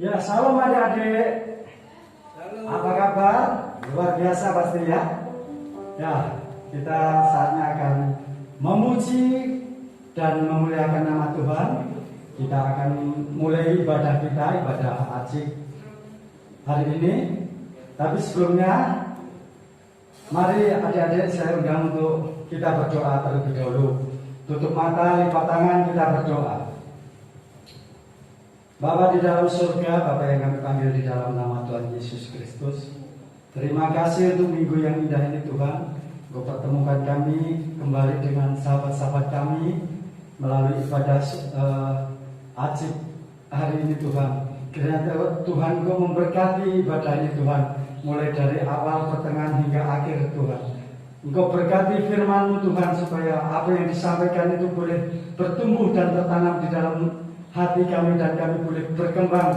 Ya, salam adik-adik. Apa kabar? Luar biasa pasti ya. Ya, kita saatnya akan memuji dan memuliakan nama Tuhan. Kita akan mulai ibadah kita, ibadah ajik hari ini. Tapi sebelumnya, mari adik-adik saya undang untuk kita berdoa terlebih dahulu. Tutup mata, lipat tangan, kita berdoa. Bapa di dalam surga, Bapa yang kami panggil di dalam nama Tuhan Yesus Kristus. Terima kasih untuk minggu yang indah ini Tuhan. Engkau pertemukan kami kembali dengan sahabat-sahabat kami melalui ibadah ajib hari ini Tuhan. Kiranya Tuhan Engkau memberkati ibadah ini Tuhan, mulai dari awal, pertengahan hingga akhir Tuhan. Engkau berkati firman-Mu Tuhan supaya apa yang disampaikan itu boleh bertumbuh dan tertanam di dalam hati kami dan kami boleh berkembang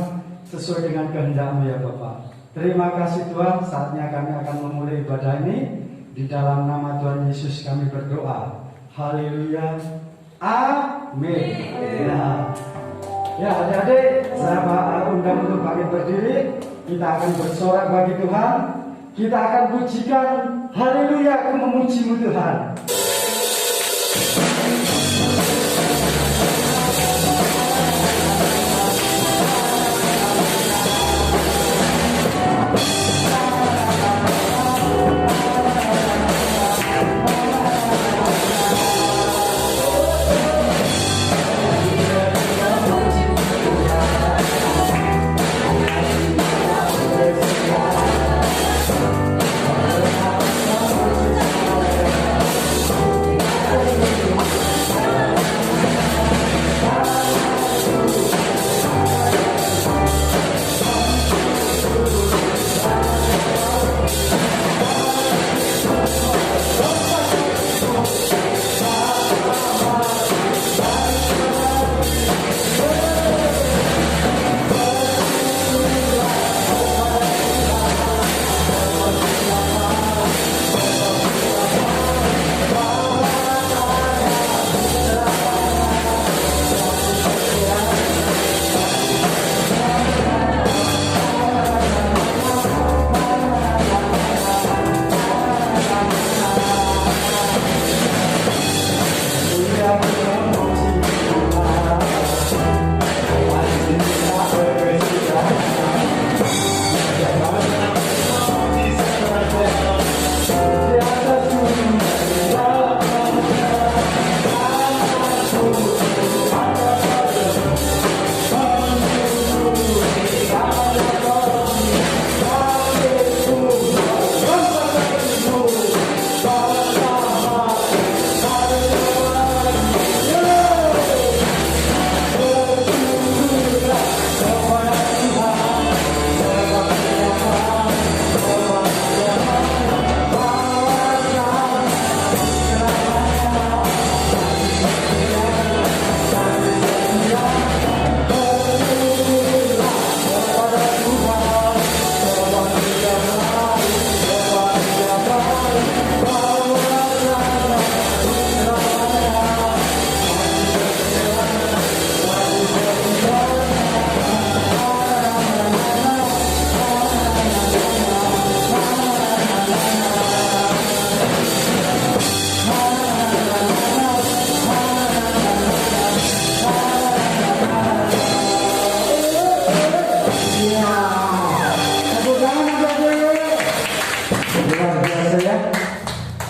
sesuai dengan kehendak-Mu ya Bapa. Terima kasih Tuhan, saatnya kami akan memulai ibadah ini. Di dalam nama Tuhan Yesus kami berdoa. Haleluya. Amin. Ya adik-adik, saya undang untuk bangkit berdiri. Kita akan bersorak bagi Tuhan. Kita akan pujikan haleluya, aku memuji-Mu Tuhan.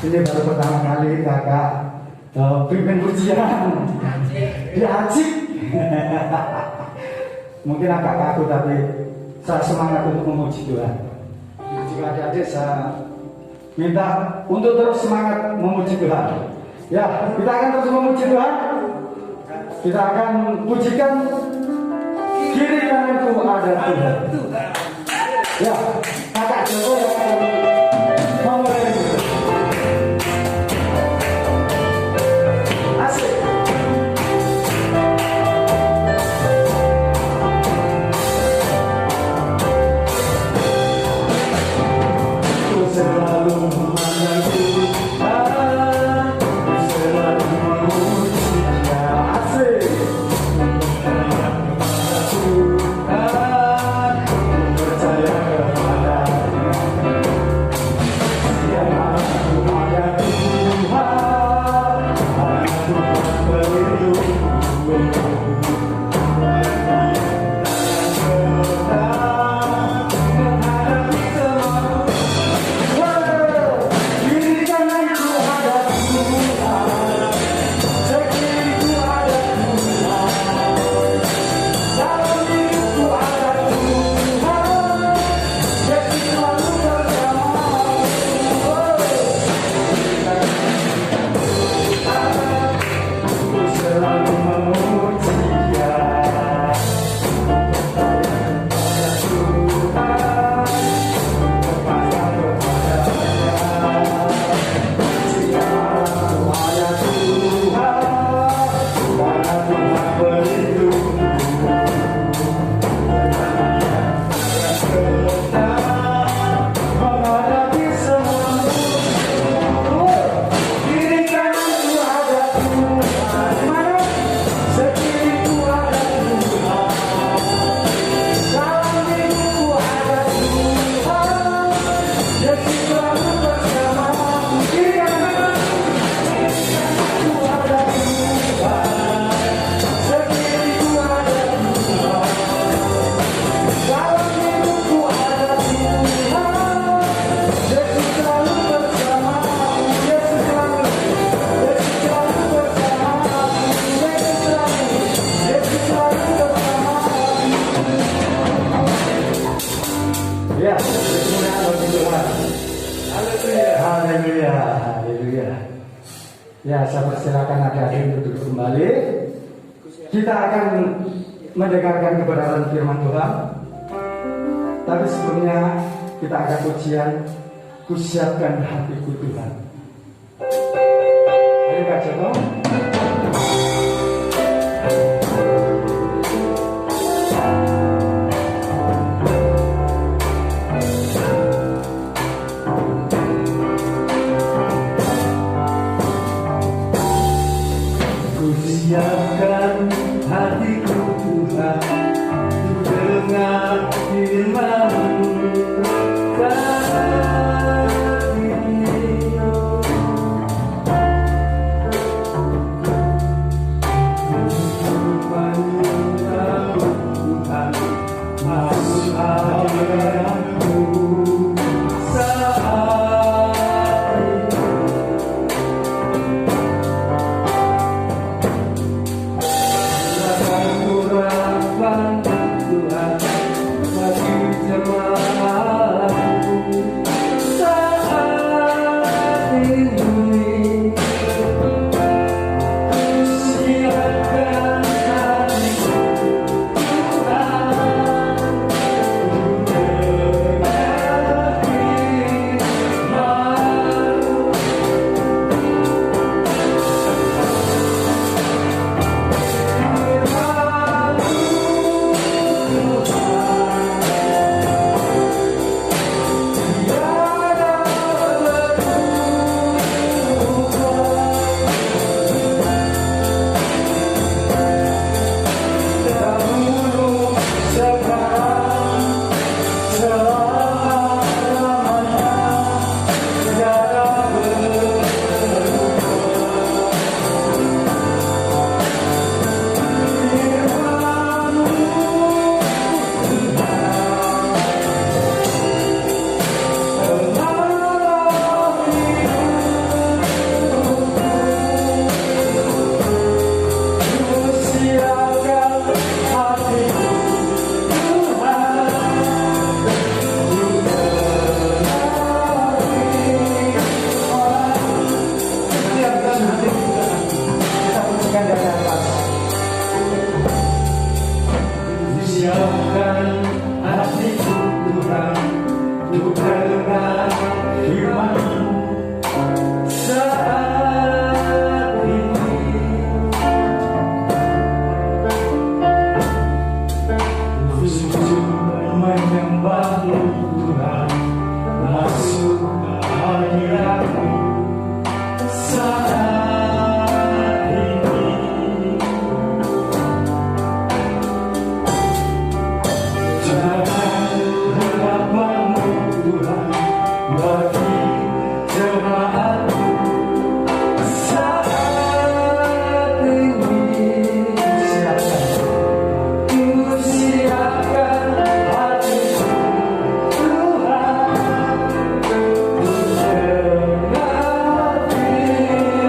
Ini baru pertama kali kakak pimpin pujian di ajik. Mungkin agak kaku tapi saya semangat untuk memuji Tuhan. Jika adik-adik saya minta untuk terus semangat memuji Tuhan. Ya, kita akan terus memuji Tuhan. Kita akan pujikan kiri kananku ada Tuhan. Ya, kakak Joko yang akan memulai. Asik. Ya, kemuliaan bagi Tuhan. Haleluya. Haleluya. Haleluya. Ya, saya persilakan adik-adik untuk duduk kembali. Kita akan mendengarkan kebenaran firman Tuhan. Tapi sebelumnya kita akan pujian, kusiapkan hatiku Tuhan. Ayo Kak Joko. Kusiapkan hatiku Tuhan dengan firman-Mu saat ini. Tuhan masuk hatiku saat ini. Silakan urapan Tuhan bagi jemaat-Mu saat ini. Siapkan hatiku Tuhan dengan firman-Mu. Siapkan hatiku Tuhan untuk mendengar firman-Mu saat ini. Sujud menyembah-Mu Tuhan, masuk hadirat-Mu saat ini. Jangan harapan-Mu Tuhan bagi jemaat-Mu saat ini. Siapkan hatiku Tuhan untuk dengar firman-Mu.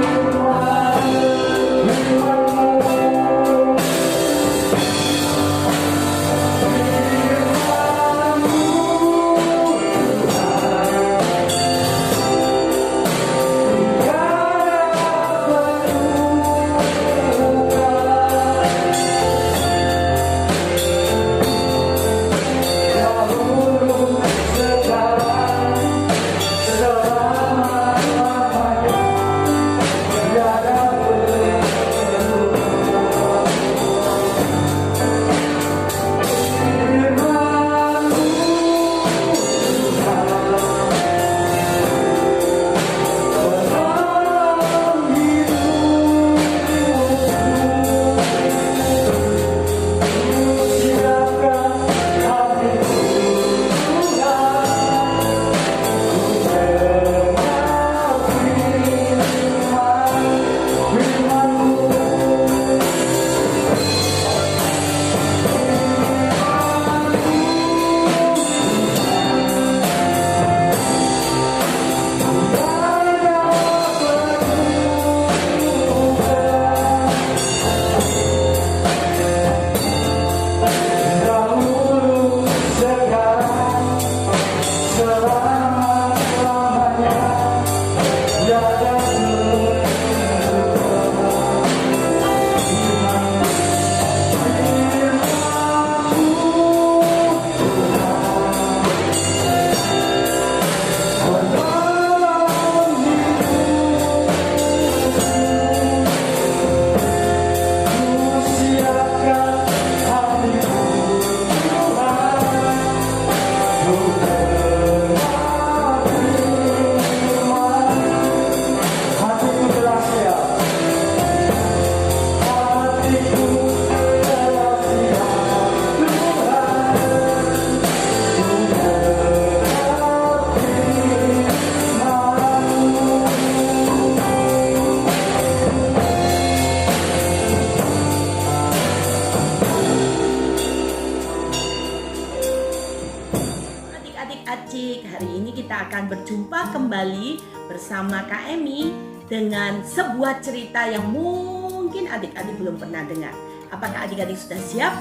Acik. Hari ini kita akan berjumpa kembali bersama Kak Emi dengan sebuah cerita yang mungkin adik-adik belum pernah dengar. Apakah adik-adik sudah siap?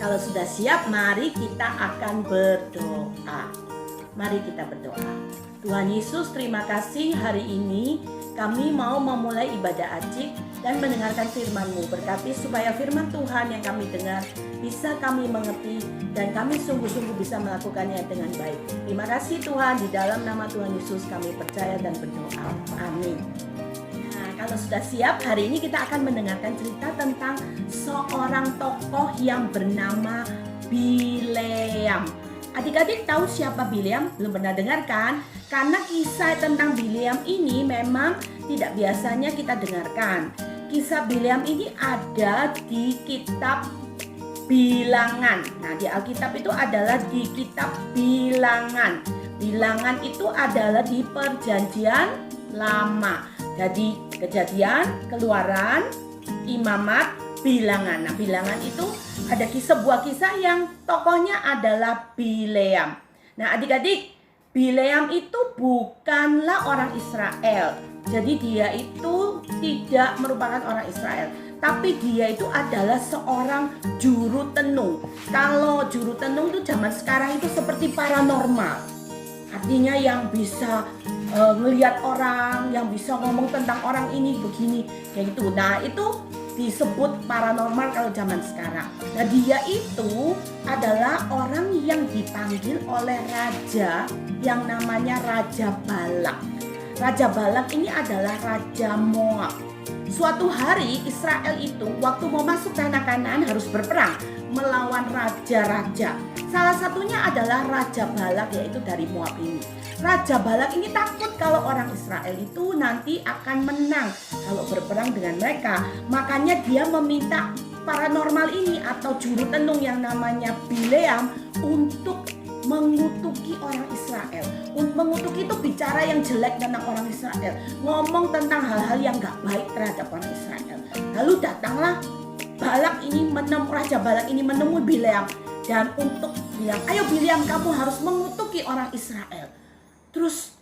Kalau sudah siap, mari kita akan berdoa. Mari kita berdoa. Tuhan Yesus, terima kasih hari ini kami mau memulai ibadah Acik dan mendengarkan firman-Mu. Berkati supaya firman Tuhan yang kami dengar bisa kami mengerti dan kami sungguh-sungguh bisa melakukannya dengan baik. Terima kasih Tuhan, di dalam nama Tuhan Yesus kami percaya dan berdoa. Amin. Nah, kalau sudah siap, hari ini kita akan mendengarkan cerita tentang seorang tokoh yang bernama Bileam. Adik-adik tahu siapa Bileam? Belum pernah dengar kan? Karena kisah tentang Bileam ini memang tidak biasanya kita dengarkan. Kisah Bileam ini ada di kitab Bilangan. Nah, di Alkitab itu adalah di kitab Bilangan. Bilangan itu adalah di Perjanjian Lama. Jadi Kejadian, Keluaran, Imamat, Bilangan. Nah, Bilangan itu ada sebuah kisah yang tokohnya adalah Bileam. Nah, adik-adik, Bileam itu bukanlah orang Israel. Jadi dia itu tidak merupakan orang Israel, tapi dia itu adalah seorang juru tenung. Kalau juru tenung itu zaman sekarang itu seperti paranormal. Artinya yang bisa ngelihat orang, yang bisa ngomong tentang orang ini begini, kayak gitu. Nah, itu disebut paranormal kalau zaman sekarang. Nah, dia itu adalah orang yang dipanggil oleh raja yang namanya Raja Balak. Raja Balak ini adalah Raja Moab. Suatu hari Israel itu waktu mau masuk tanah Kanaan harus berperang melawan raja-raja. Salah satunya adalah Raja Balak, yaitu dari Moab ini. Raja Balak ini takut kalau orang Israel itu nanti akan menang kalau berperang dengan mereka. Makanya dia meminta paranormal ini atau juru tenung yang namanya Bileam untuk mengutuki orang Israel. Mengutuki itu bicara yang jelek tentang orang Israel, ngomong tentang hal-hal yang gak baik terhadap orang Israel. Lalu datanglah Raja Balak ini menemui Bileam dan untuk bilang, ayo Bileam, kamu harus mengutuki orang Israel. Terus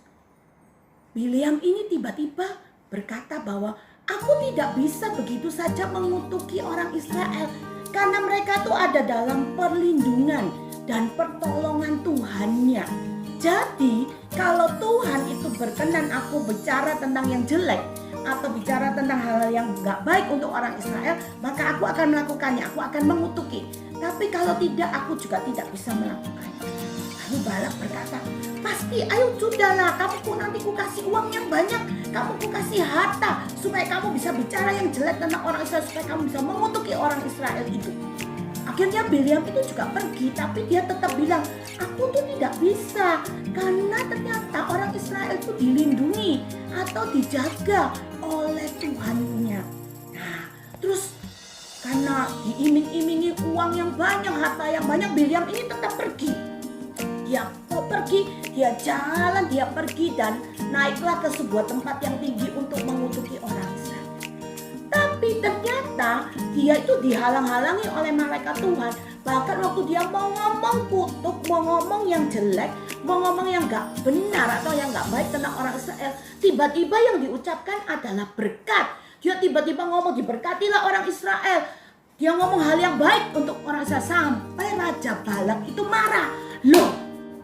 Bileam ini tiba-tiba berkata bahwa aku tidak bisa begitu saja mengutuki orang Israel karena mereka tuh ada dalam perlindungan dan pertolongan Tuhannya. Jadi kalau Tuhan itu berkenan aku bicara tentang yang jelek atau bicara tentang hal-hal yang gak baik untuk orang Israel, maka aku akan melakukannya, aku akan mengutuki. Tapi kalau tidak, aku juga tidak bisa melakukannya. Lalu Balak berkata, pasti, ayo sudahlah, kamu nanti ku kasih uang yang banyak, kamu ku kasih harta supaya kamu bisa bicara yang jelek tentang orang Israel, supaya kamu bisa mengutuki orang Israel itu. Akhirnya Bileam itu juga pergi, tapi dia tetap bilang, aku tuh tidak bisa karena ternyata orang Israel itu dilindungi atau dijaga oleh Tuhannya. Nah, terus karena diiming-imingi uang yang banyak, harta yang banyak, Bileam ini tetap pergi. Dia mau pergi, dia jalan, dia pergi dan naiklah ke sebuah tempat yang tinggi untuk mengutuki orang Israel. Tapi ternyata dia itu dihalang-halangi oleh malaikat Tuhan. Bahkan waktu dia mau ngomong kutuk, mau ngomong yang jelek, mau ngomong yang gak benar atau yang gak baik tentang orang Israel, tiba-tiba yang diucapkan adalah berkat. Dia tiba-tiba ngomong diberkatilah orang Israel. Dia ngomong hal yang baik untuk orang Israel sampai Raja Balak itu marah. Loh,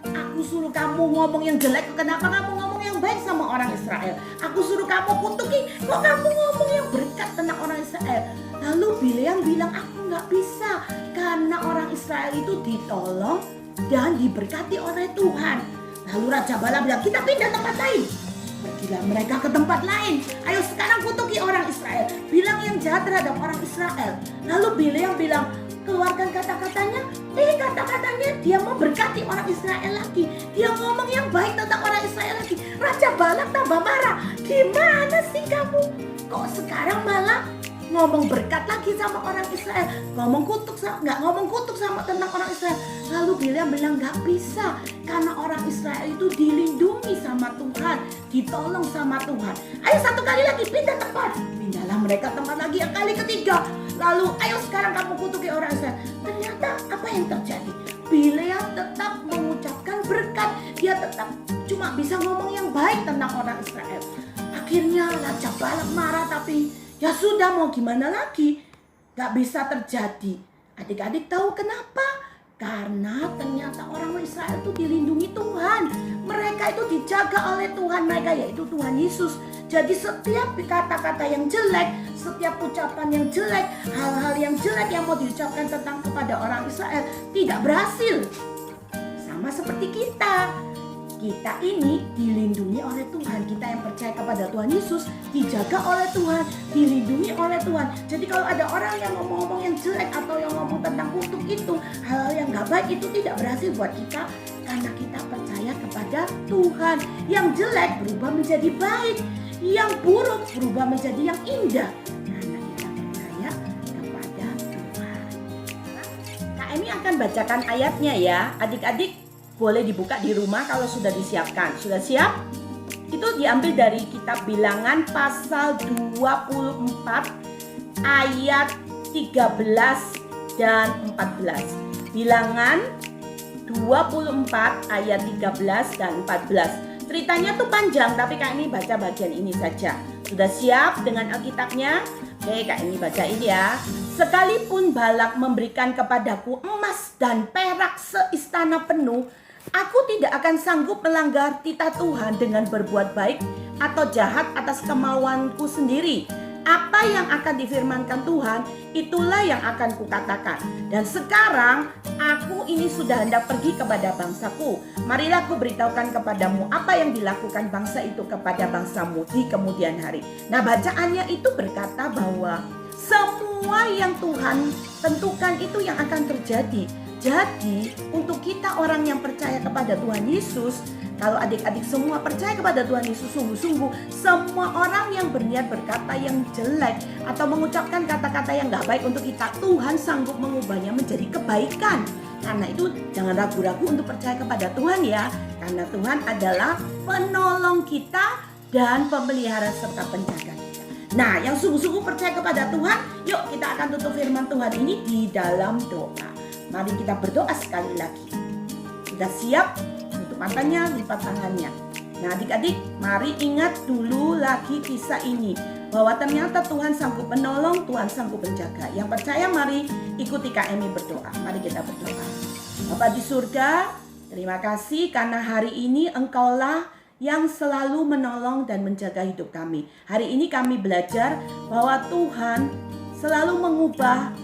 aku suruh kamu ngomong yang jelek, kenapa kamu ngomong yang baik sama orang Israel? Aku suruh kamu kutuki, kok kamu ngomong yang berkat tentang orang Israel? Lalu Bileam bilang, aku gak bisa karena orang Israel itu ditolong dan diberkati oleh Tuhan. Lalu Raja Balak bilang, kita pindah tempat lain. Pergilah mereka ke tempat lain. Ayo sekarang kutuki orang Israel, bilang yang jahat terhadap orang Israel. Lalu Bileam bilang, keluarkan kata-katanya. Kata-katanya dia mau berkati orang Israel lagi. Dia ngomong yang baik tentang orang Israel lagi. Raja Balak tambah marah. Gimana sih kamu? Kok sekarang malah ngomong berkat lagi sama orang Israel? Nggak ngomong kutuk sama tentang orang Israel. Lalu Bileam bilang gak bisa karena orang Israel itu dilindungi sama Tuhan, ditolong sama Tuhan. Ayo satu kali lagi pindah tempat. Pindahlah mereka tempat lagi yang kali ketiga. Lalu ayo sekarang kamu kutuki orang Israel. Ternyata apa yang terjadi? Bileam tetap mengucapkan berkat. Dia bisa ngomong yang baik tentang orang Israel. Akhirnya Raja Balak marah, tapi ya sudah, mau gimana lagi? Gak bisa terjadi. Adik-adik tahu kenapa? Karena ternyata orang Israel itu dilindungi Tuhan. Mereka itu dijaga oleh Tuhan mereka, yaitu Tuhan Yesus. Jadi setiap kata-kata yang jelek, setiap ucapan yang jelek, hal-hal yang jelek yang mau diucapkan tentang kepada orang Israel tidak berhasil. Sama seperti kita. Kita ini dilindungi oleh Tuhan. Kita yang percaya kepada Tuhan Yesus dijaga oleh Tuhan, dilindungi oleh Tuhan. Jadi kalau ada orang yang ngomong-ngomong yang jelek atau yang ngomong tentang kutuk itu, hal yang gak baik itu tidak berhasil buat kita, karena kita percaya kepada Tuhan. Yang jelek berubah menjadi baik, yang buruk berubah menjadi yang indah, karena kita percaya kepada Tuhan. Kak Emi akan bacakan ayatnya ya. Adik-adik boleh dibuka di rumah kalau sudah disiapkan. Sudah siap? Itu diambil dari kitab Bilangan pasal 24 ayat 13 dan 14. Bilangan 24 ayat 13 dan 14. Ceritanya tuh panjang, tapi Kak ini baca bagian ini saja. Sudah siap dengan Alkitabnya? Oke, Kak ini bacain ya. Sekalipun Balak memberikan kepadaku emas dan perak seistana penuh, aku tidak akan sanggup melanggar titah Tuhan dengan berbuat baik atau jahat atas kemauanku sendiri. Apa yang akan difirmankan Tuhan, itulah yang akan kukatakan. Dan sekarang aku ini sudah hendak pergi kepada bangsaku. Marilah aku beritahukan kepadamu apa yang dilakukan bangsa itu kepada bangsamu di kemudian hari. Nah, bacaannya itu berkata bahwa semua yang Tuhan tentukan itu yang akan terjadi. Jadi untuk kita orang yang percaya kepada Tuhan Yesus, kalau adik-adik semua percaya kepada Tuhan Yesus sungguh-sungguh, semua orang yang berniat berkata yang jelek atau mengucapkan kata-kata yang gak baik untuk kita, Tuhan sanggup mengubahnya menjadi kebaikan. Karena itu jangan ragu-ragu untuk percaya kepada Tuhan ya. Karena Tuhan adalah penolong kita dan pemelihara serta penjaga kita. Nah, yang sungguh-sungguh percaya kepada Tuhan, yuk kita akan tutup firman Tuhan ini di dalam doa. Mari kita berdoa sekali lagi. Sudah siap? Tutup matanya, lipat tangannya. Nah adik-adik, mari ingat dulu lagi kisah ini, bahwa ternyata Tuhan sanggup menolong, Tuhan sanggup menjaga. Yang percaya mari ikuti Kak Emi berdoa. Mari kita berdoa. Bapa di surga, terima kasih karena hari ini Engkaulah yang selalu menolong dan menjaga hidup kami. Hari ini kami belajar bahwa Tuhan selalu mengubah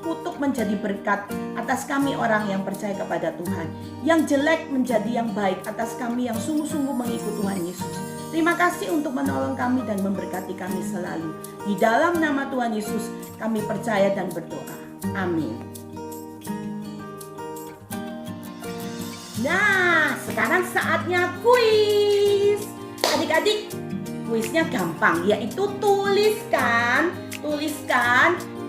kutuk menjadi berkat atas kami orang yang percaya kepada Tuhan. Yang jelek menjadi yang baik atas kami yang sungguh-sungguh mengikut Tuhan Yesus. Terima kasih untuk menolong kami dan memberkati kami selalu. Di dalam nama Tuhan Yesus kami percaya dan berdoa. Amin. Nah, sekarang saatnya kuis. Adik-adik, kuisnya gampang, yaitu tuliskan,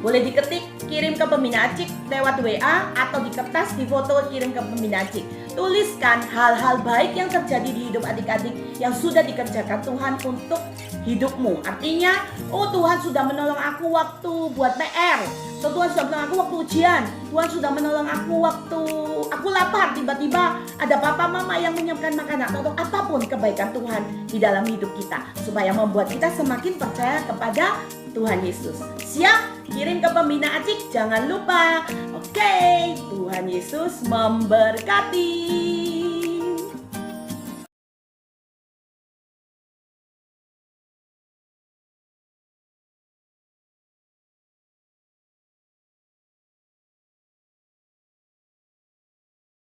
boleh diketik, kirim ke Pembina Acik lewat WA atau di kertas, di foto, kirim ke Pembina Acik. Tuliskan hal-hal baik yang terjadi di hidup adik-adik yang sudah dikerjakan Tuhan untuk hidupmu. Artinya, oh Tuhan sudah menolong aku waktu buat PR, atau Tuhan sudah menolong aku waktu ujian, Tuhan sudah menolong aku waktu aku lapar, tiba-tiba ada papa mama yang menyiapkan makanan, atau apapun kebaikan Tuhan di dalam hidup kita, supaya membuat kita semakin percaya kepada Tuhan Yesus. Siap? Kirim ke Pembina Acik, jangan lupa. Oke, Tuhan Yesus memberkati.